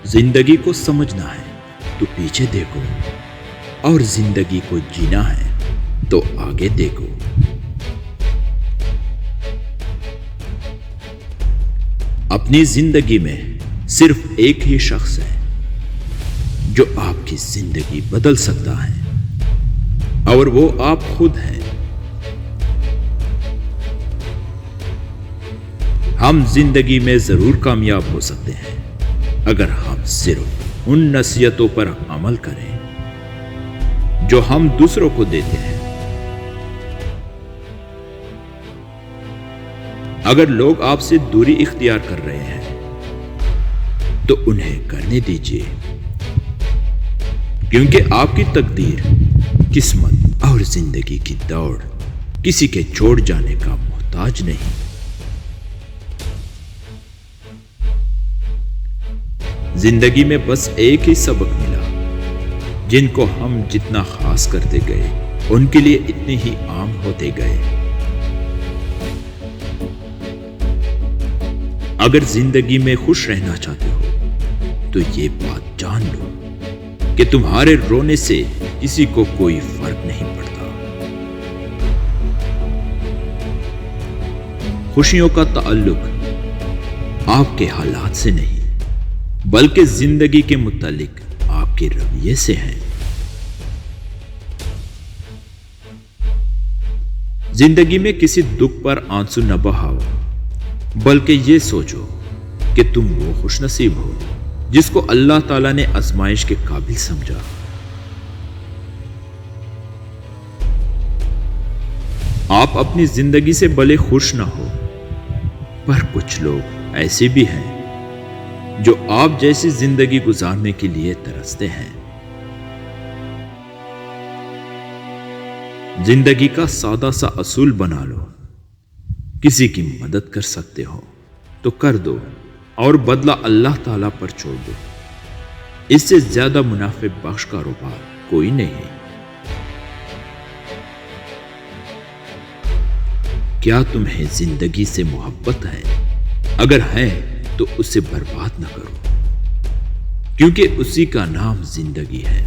زندگی کو سمجھنا ہے تو پیچھے دیکھو، اور زندگی کو جینا ہے تو آگے دیکھو۔ اپنی زندگی میں صرف ایک ہی شخص ہے جو آپ کی زندگی بدل سکتا ہے، اور وہ آپ خود ہیں۔ ہم زندگی میں ضرور کامیاب ہو سکتے ہیں اگر ہم صرف ان نصیحتوں پر عمل کریں جو ہم دوسروں کو دیتے ہیں۔ اگر لوگ آپ سے دوری اختیار کر رہے ہیں تو انہیں کرنے دیجیے، کیونکہ آپ کی تقدیر، قسمت اور زندگی کی دوڑ کسی کے چھوڑ جانے کا محتاج نہیں۔ زندگی میں بس ایک ہی سبق ملا، جن کو ہم جتنا خاص کرتے گئے ان کے لیے اتنے ہی عام ہوتے گئے۔ اگر زندگی میں خوش رہنا چاہتے ہو تو یہ بات جان لو کہ تمہارے رونے سے کسی کو کوئی فرق نہیں پڑتا۔ خوشیوں کا تعلق آپ کے حالات سے نہیں بلکہ زندگی کے متعلق آپ کے رویے سے ہے۔ زندگی میں کسی دکھ پر آنسو نہ بہاؤ، بلکہ یہ سوچو کہ تم وہ خوش نصیب ہو جس کو اللہ تعالیٰ نے آزمائش کے قابل سمجھا۔ آپ اپنی زندگی سے بھلے خوش نہ ہو، پر کچھ لوگ ایسے بھی ہیں جو آپ جیسی زندگی گزارنے کے لیے ترستے ہیں۔ زندگی کا سادہ سا اصول بنا لو، کسی کی مدد کر سکتے ہو تو کر دو، اور بدلہ اللہ تعالیٰ پر چھوڑ دو۔ اس سے زیادہ منافع بخش کاروبار کوئی نہیں۔ کیا تمہیں زندگی سے محبت ہے؟ اگر ہے تو اسے برباد نہ کرو، کیونکہ اسی کا نام زندگی ہے۔